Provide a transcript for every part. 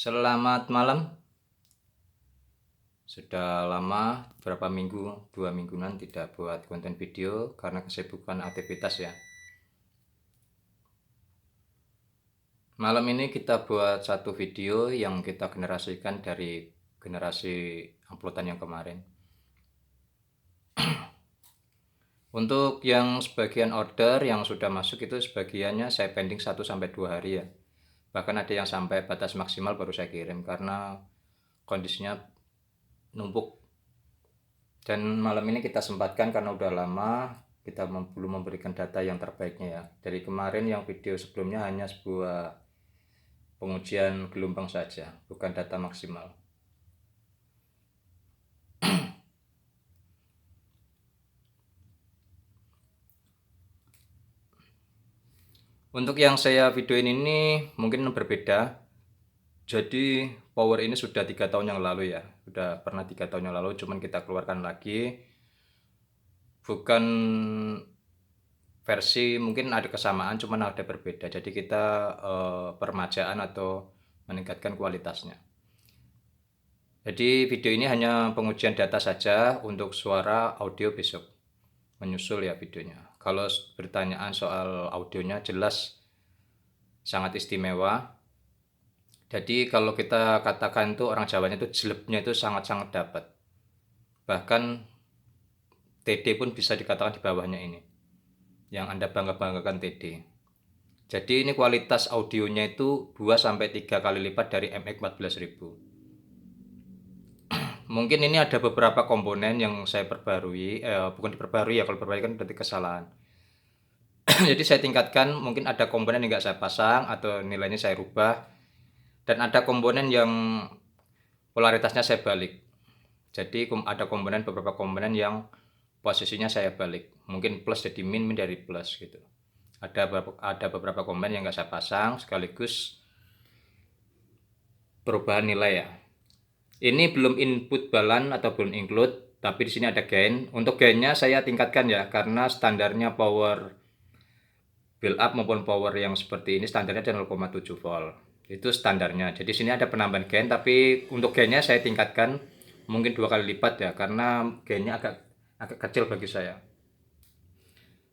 Selamat malam. Sudah lama, berapa minggu, 2 mingguan tidak buat konten video karena kesibukan aktivitas ya. Malam ini kita buat satu video yang kita generasikan dari generasi uploadan yang kemarin. Untuk yang sebagian order yang sudah masuk itu sebagiannya saya pending 1-2 hari ya. Bahkan ada yang sampai batas maksimal baru saya kirim karena kondisinya numpuk. Dan malam ini kita sempatkan karena udah lama kita belum memberikan data yang terbaiknya ya. Dari kemarin yang video sebelumnya hanya sebuah pengujian gelombang saja, bukan data maksimal. Untuk yang saya videoin ini mungkin berbeda. Jadi power ini sudah 3 tahun yang lalu ya. Sudah pernah 3 tahun yang lalu, cuman kita keluarkan lagi. Bukan versi, mungkin ada kesamaan cuman ada berbeda. Jadi kita permajaan atau meningkatkan kualitasnya. Jadi video ini hanya pengujian data saja, untuk suara audio besok menyusul ya videonya. Kalau pertanyaan soal audionya jelas sangat istimewa. Jadi kalau kita katakan tuh orang Jawanya itu jelebnya itu sangat-sangat dapat. Bahkan TD pun bisa dikatakan di bawahnya ini. Yang Anda bangga-banggakan TD. Jadi ini kualitas audionya itu 2-3 kali lipat dari MX 14.000. Mungkin ini ada beberapa komponen yang saya perbarui, bukan diperbarui ya, kalau perbarui kan berarti kesalahan. Jadi saya tingkatkan, mungkin ada komponen yang nggak saya pasang atau nilainya saya rubah, dan ada komponen yang polaritasnya saya balik. Jadi ada beberapa komponen yang posisinya saya balik, mungkin plus jadi min, min dari plus gitu. Ada beberapa komponen yang nggak saya pasang sekaligus perubahan nilai ya. Ini belum input balan atau belum include, tapi di sini ada gain. Untuk gainnya saya tingkatkan ya, karena standarnya power build up maupun power yang seperti ini standarnya 0,7 volt. Itu standarnya. Jadi sini ada penambahan gain, tapi untuk gainnya saya tingkatkan mungkin 2 kali lipat ya, karena gainnya agak kecil bagi saya.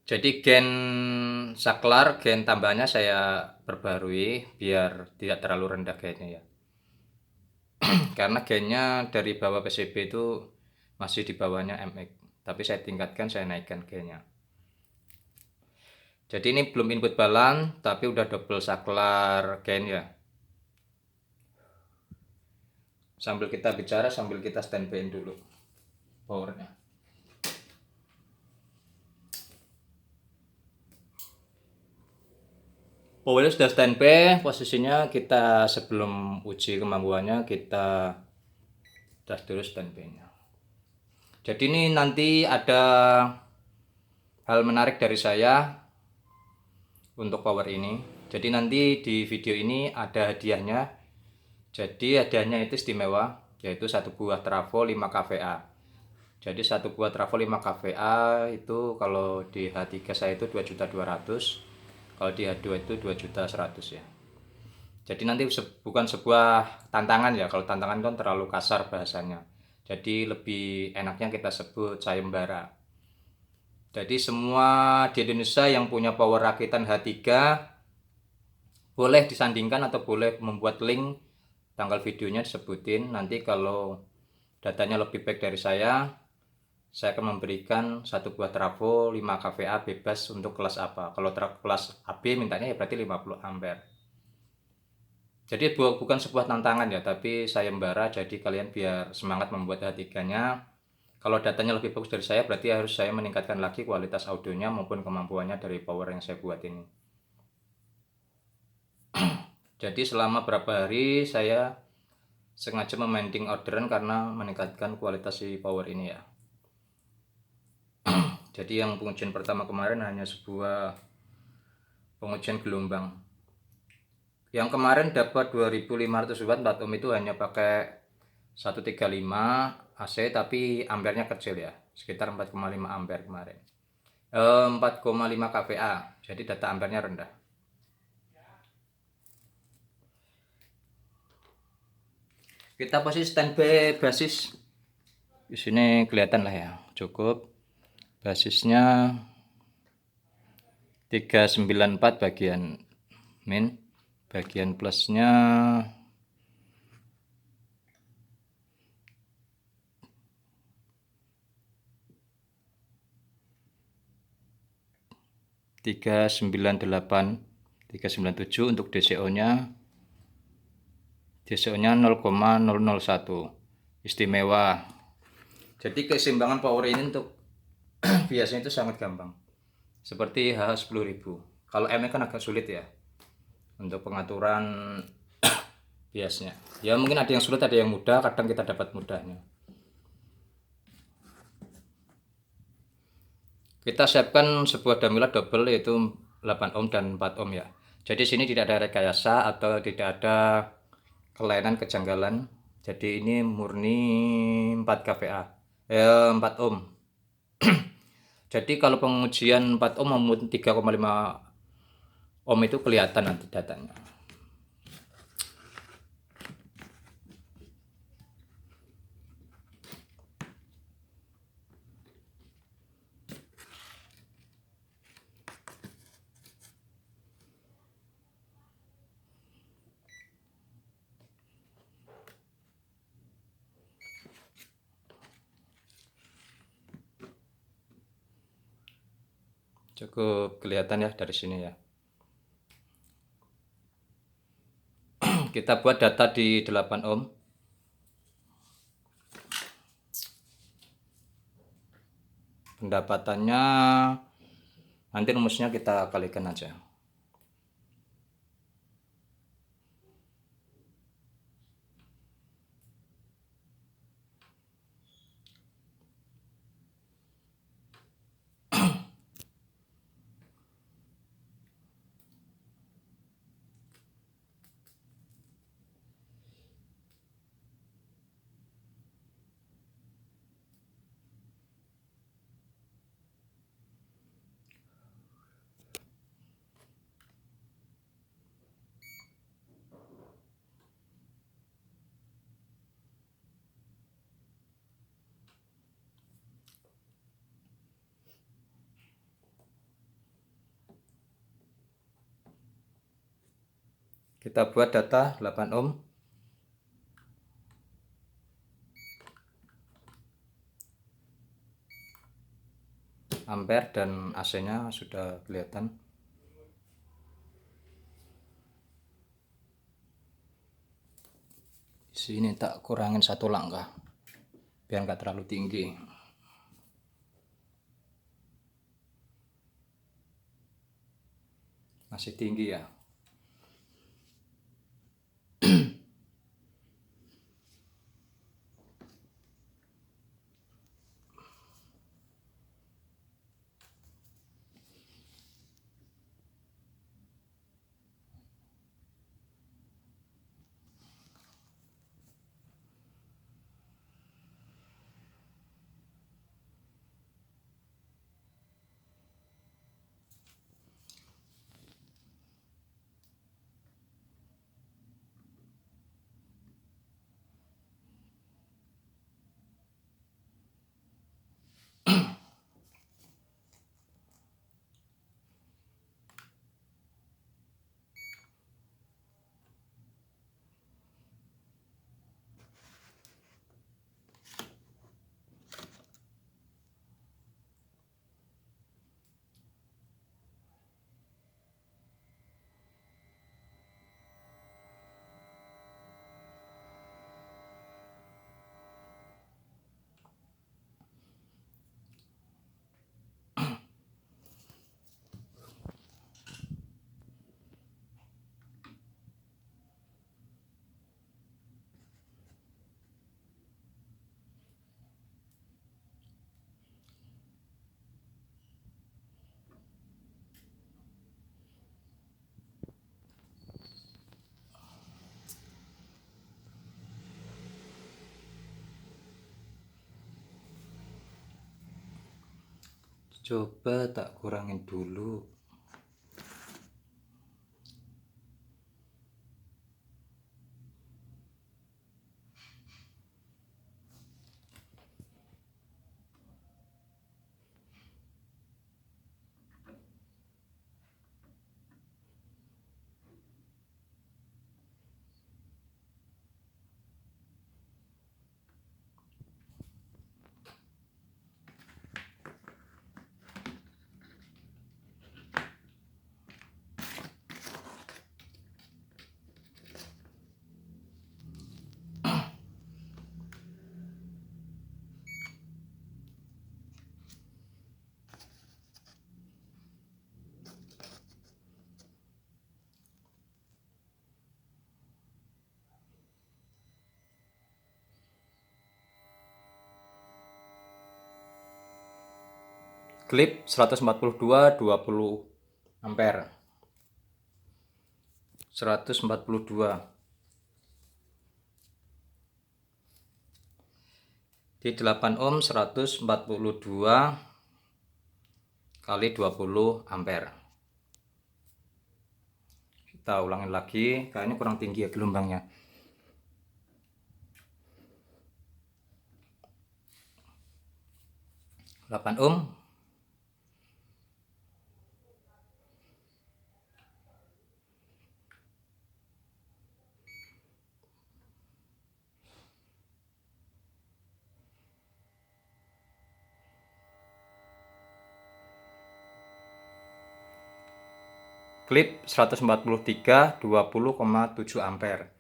Jadi gain saklar, gain tambahannya saya perbarui biar tidak terlalu rendah gainnya ya. Karena gainnya dari bawah PCB itu masih di bawahnya MX, tapi saya tingkatkan, saya naikkan gainnya. Jadi ini belum input balan, tapi udah double saklar gain ya. Sambil kita bicara, sambil kita standby dulu powernya. Powernya sudah standby, posisinya kita sebelum uji kemampuannya kita tes dulu standby-nya. Jadi ini nanti ada hal menarik dari saya untuk power ini. Jadi nanti di video ini ada hadiahnya. Jadi hadiahnya itu istimewa, yaitu satu buah trafo 5 kVA. Jadi satu buah trafo 5 kVA itu kalau di H3 saya itu 2.200.000, kalau di H2 itu 2.100.000 ya. Jadi nanti bukan sebuah tantangan ya, kalau tantangan kan terlalu kasar bahasanya. Jadi lebih enaknya kita sebut sayembara. Jadi semua di Indonesia yang punya power rakitan H3 boleh disandingkan atau boleh membuat link, tanggal videonya disebutin. Nanti kalau datanya lebih baik dari saya akan memberikan satu buah trafo 5 kVA bebas untuk kelas apa. Kalau kelas AB mintanya ya berarti 50 ampere. Jadi bukan sebuah tantangan ya, tapi sayembara. Jadi kalian biar semangat membuat H3-nya. Kalau datanya lebih bagus dari saya, berarti harus saya meningkatkan lagi kualitas audionya maupun kemampuannya dari power yang saya buat ini. Jadi selama berapa hari saya sengaja memending orderan karena meningkatkan kualitas si power ini ya. Jadi yang pengujian pertama kemarin hanya sebuah pengujian gelombang. Yang kemarin dapat 2500 watt 4 ohm itu hanya pakai 135 AC, tapi ampernya kecil ya, sekitar 4,5 ampere kemarin. 4,5 kVA, jadi data ampernya rendah. Kita posisi standby basis. Di sini kelihatan lah ya, cukup. Basisnya 394 bagian min, bagian plusnya 398, 397 untuk DCO-nya. DCO-nya 0,001. Istimewa. Jadi keseimbangan power ini untuk biasanya itu sangat gampang. Seperti HH10000. Kalau M kan agak sulit ya untuk pengaturan biasnya. Ya mungkin ada yang sulit, ada yang mudah, kadang kita dapat mudahnya. Kita siapkan sebuah damila double yaitu 8 ohm dan 4 ohm ya. Jadi sini tidak ada rekayasa atau tidak ada kelainan kejanggalan. Jadi ini murni 4 kVA. 4 ohm. Jadi kalau pengujian 4 ohm maupun 3,5 ohm itu kelihatan nanti datanya. Cukup kelihatan ya dari sini ya. Kita buat data di 8 ohm. Pendapatannya nanti rumusnya kita kalikan aja. Kita buat data 8 ohm. Ampere dan AC-nya sudah kelihatan. Sini tak kurangin 1 langkah biar nggak terlalu tinggi. Masih tinggi ya. Coba tak kurangin dulu. Klip 142 20 ampere. 142 di 8 ohm 142 kali 20 ampere. Kita ulangin lagi, kayaknya kurang tinggi ya gelombangnya. Delapan ohm klip 143 20,7 ampere.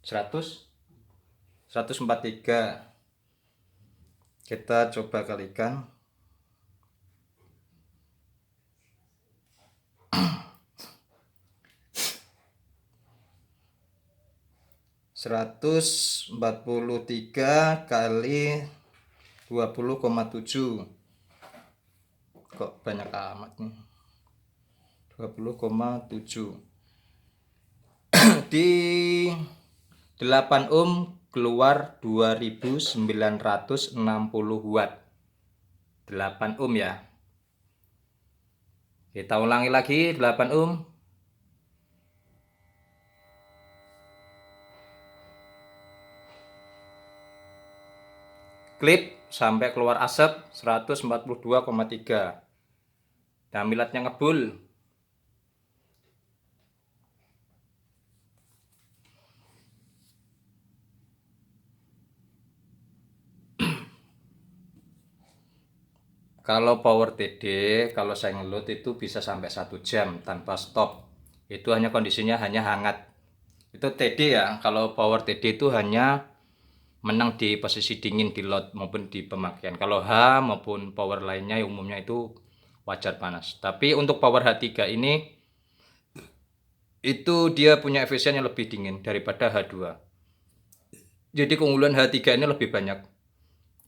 143 kita coba kalikan. Seratus 143 kali 20,7. Kok banyak amat nih. 20,7 di 8 ohm keluar 2960 watt. 8 ohm ya. Kita ulangi lagi 8 ohm. Klip sampai keluar asap 142,3. Damilatnya ngebul. Kalau power TD, kalau saya ngeload itu bisa sampai 1 jam tanpa stop. Itu hanya kondisinya hanya hangat. Itu TD ya. Kalau power TD itu hanya menang di posisi dingin di load maupun di pemakaian. Kalau H maupun power lainnya umumnya itu wajar panas. Tapi untuk power H3 ini itu dia punya efisien yang lebih dingin daripada H2. Jadi keunggulan H3 ini lebih banyak.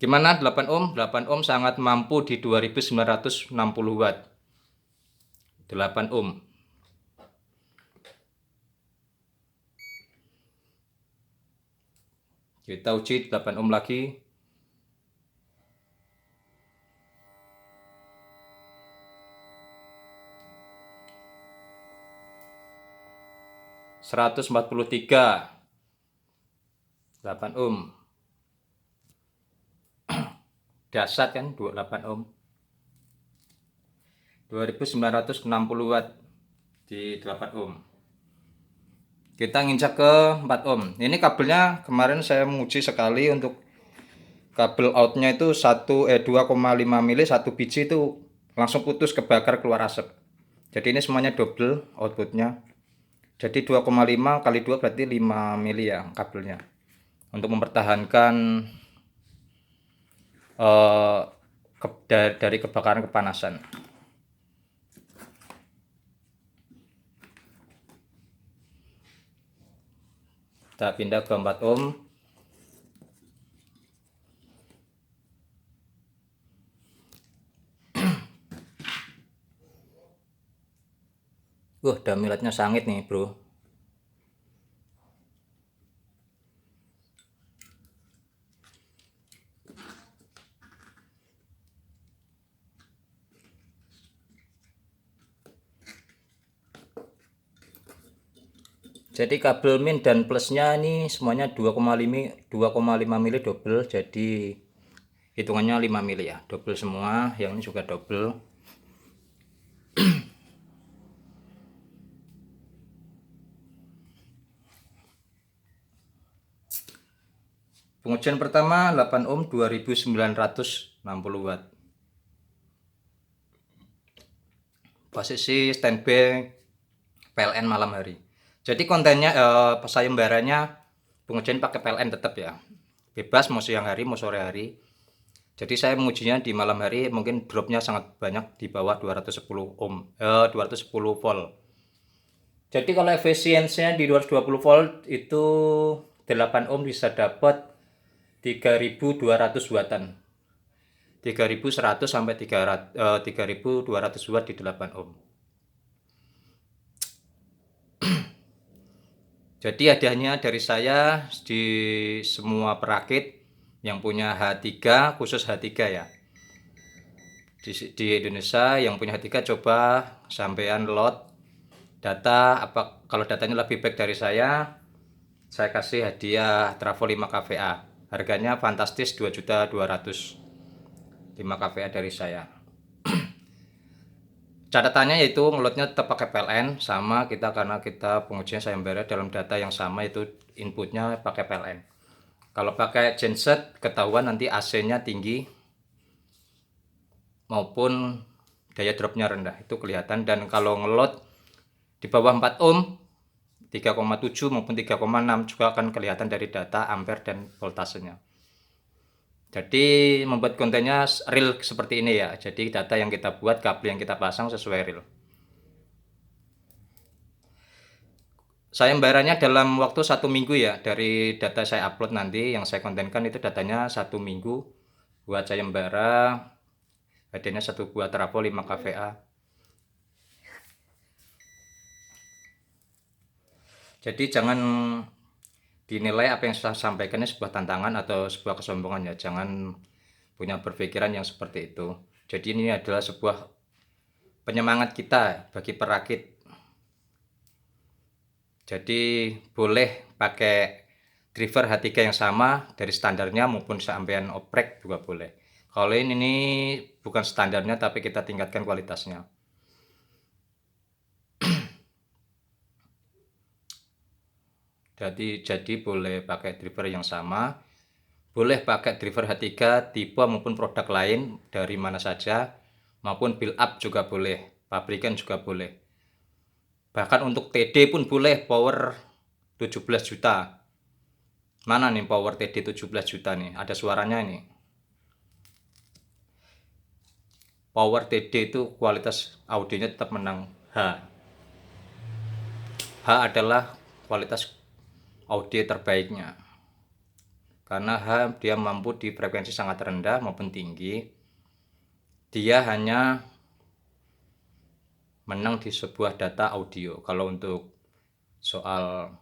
Gimana 8 ohm? 8 ohm sangat mampu di 2960 watt. 8 ohm. Kita uji 8 ohm lagi. Seratus 143 8 ohm. Dasar kan 28 ohm. 2960 watt di 8 ohm. Kita nginjak ke 4 ohm. Ini kabelnya kemarin saya menguji sekali untuk kabel outnya itu 2,5 mili satu biji itu langsung putus kebakar keluar asap. Jadi ini semuanya double outputnya. Jadi 2,5 kali 2 berarti 5 mili ya kabelnya. Untuk mempertahankan dari kebakaran kepanasan. Kita pindah ke 4 ohm. Damilatnya sangit nih bro. Jadi kabel min dan plusnya ini semuanya 2,5 mili double. Jadi hitungannya 5 mili ya. Double semua. Yang ini juga double. Pengujian pertama 8 ohm 2960 watt. Posisi standby PLN malam hari. Jadi kontennya sayembaranya pengujian pakai PLN tetap ya. Bebas mau siang hari mau sore hari. Jadi saya mengujinya di malam hari mungkin dropnya sangat banyak di bawah 210 ohm, 210 volt. Jadi kalau efisiensinya di 220 volt itu 8 ohm bisa dapat 3200 wattan 3100 sampai 3200 watt di 8 ohm. Jadi hadiahnya dari saya di semua perakit yang punya H3, khusus H3 ya. Di Indonesia yang punya H3 coba sampean load data, apa kalau datanya lebih baik dari saya kasih hadiah Travo 5 kVA. Harganya fantastis 2.200.000. 5 kVA dari saya. Catatannya yaitu ngelotnya tetap pakai PLN sama kita, karena kita pengujian sayembara dalam data yang sama, itu inputnya pakai PLN. Kalau pakai genset ketahuan nanti AC-nya tinggi maupun daya dropnya rendah, itu kelihatan. Dan kalau ngelot di bawah 4 ohm 3,7 maupun 3,6 juga akan kelihatan dari data ampere dan voltasenya. Jadi membuat kontennya real seperti ini ya. Jadi data yang kita buat, kabel yang kita pasang sesuai real. Sayembaranya dalam waktu 1 minggu ya. Dari data saya upload nanti yang saya kontenkan itu datanya 1 minggu buat sayembara. Hadiahnya 1 buah Travo 5 kVA. Jadi jangan dinilai apa yang saya sampaikan ini sebuah tantangan atau sebuah kesombongan ya. Jangan punya berpikiran yang seperti itu. Jadi ini adalah sebuah penyemangat kita bagi perakit. Jadi boleh pakai driver H3 yang sama dari standarnya maupun sampean oprek juga boleh. Kalau ini bukan standarnya tapi kita tingkatkan kualitasnya. Jadi boleh pakai driver yang sama, boleh pakai driver H3 tipe maupun produk lain dari mana saja, maupun build up juga boleh, pabrikan juga boleh. Bahkan untuk TD pun boleh, power 17 juta. Mana nih power TD 17 juta nih? Ada suaranya ini. Power TD itu kualitas audionya tetap menang H. H adalah kualitas audio terbaiknya. Karena H dia mampu di frekuensi sangat rendah maupun tinggi. Dia hanya menang di sebuah data audio. Kalau untuk soal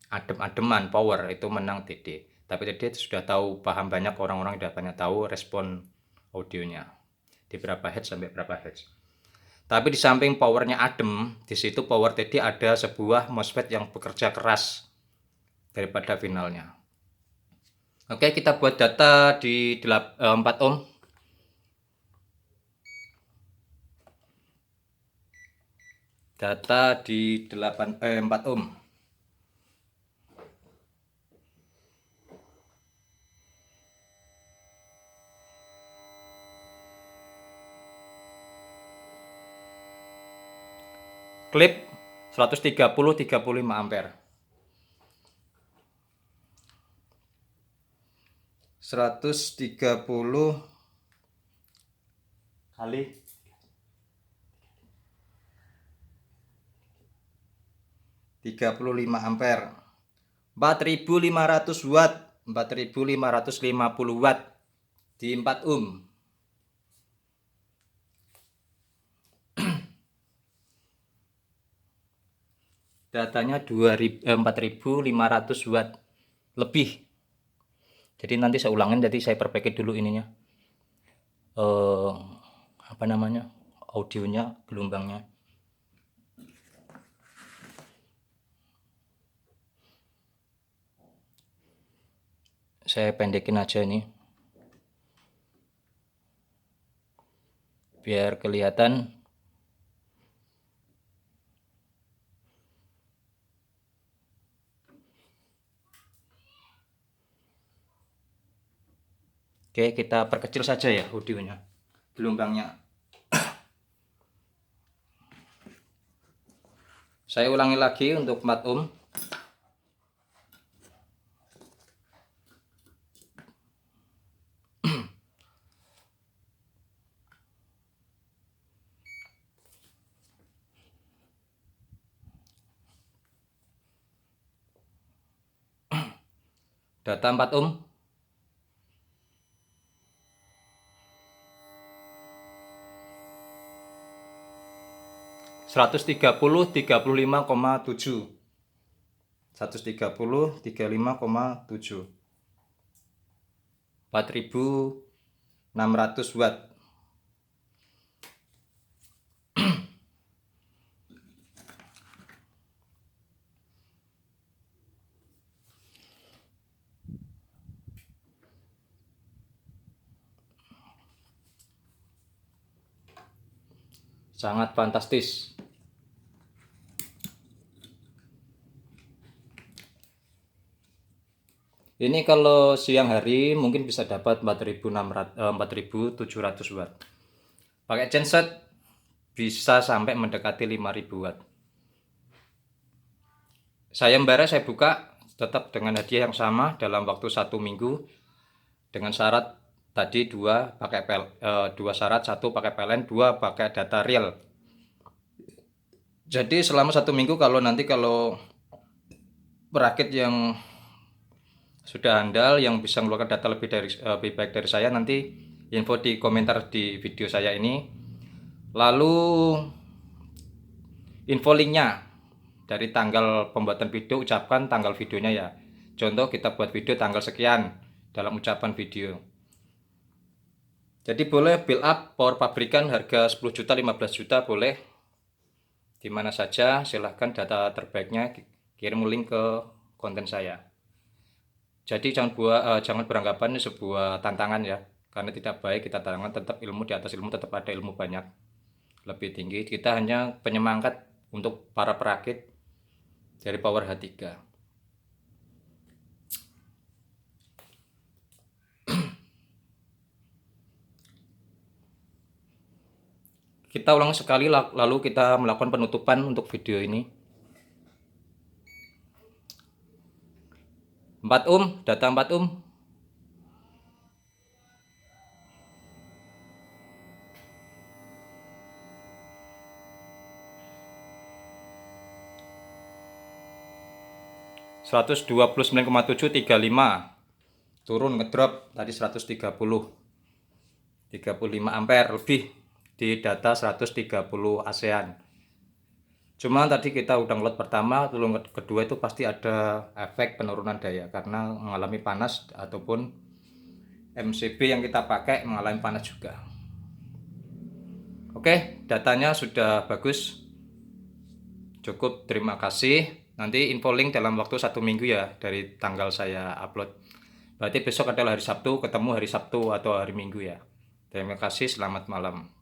adem-ademan power itu menang TD. Tapi TD sudah tahu, paham banyak orang-orang sudah banyak tahu respon audionya di berapa hertz sampai berapa hertz. Tapi di samping powernya adem, di situ power TD ada sebuah MOSFET yang bekerja keras daripada finalnya. Oke, kita buat data di 4 ohm. Data di 4 ohm. Klip 130-35 ampere. 130 kali 35 ampere. 4500 watt, 4550 watt di 4 ohm. Datanya 4500 watt lebih. Jadi nanti saya ulangin, jadi saya perbaiki dulu ininya. Apa namanya? Audionya, gelombangnya. Saya pendekin aja ini. Biar kelihatan. Oke, kita perkecil saja ya audionya, gelombangnya. Saya ulangi lagi untuk 4 ohm. Data 4 ohm. 130 35,7 4600 watt. Sangat fantastis. Ini kalau siang hari mungkin bisa dapat 4700 watt. Pakai genset bisa sampai mendekati 5000 watt. Saya buka tetap dengan hadiah yang sama dalam waktu 1 minggu dengan syarat tadi dua syarat, 1 pakai PLN, 2 pakai data real. Jadi selama 1 minggu kalau perakit yang sudah andal yang bisa mengeluarkan data lebih baik dari saya, nanti info di komentar di video saya ini. Lalu info linknya dari tanggal pembuatan video, ucapkan tanggal videonya ya. Contoh kita buat video tanggal sekian dalam ucapan video. Jadi boleh build up power pabrikan harga 10 juta, 15 juta boleh. Dimana saja silahkan, data terbaiknya kirim link ke konten saya. Jadi jangan beranggapan ini sebuah tantangan ya, karena tidak baik kita tantangan. Tetap ilmu di atas ilmu, tetap ada ilmu banyak lebih tinggi. Kita hanya penyemangat untuk para perakit dari Power H3. Kita ulang sekali lalu kita melakukan penutupan untuk video ini. 4 data 4 129,735 turun, ngedrop tadi 135 ampere lebih di data 130 ASEAN. Cuma tadi kita udah ngelot pertama, lalu kedua itu pasti ada efek penurunan daya karena mengalami panas ataupun MCB yang kita pakai mengalami panas juga. Oke, datanya sudah bagus. Cukup, terima kasih. Nanti info link dalam waktu 1 minggu ya dari tanggal saya upload. Berarti besok adalah hari Sabtu, ketemu hari Sabtu atau hari Minggu ya. Terima kasih, selamat malam.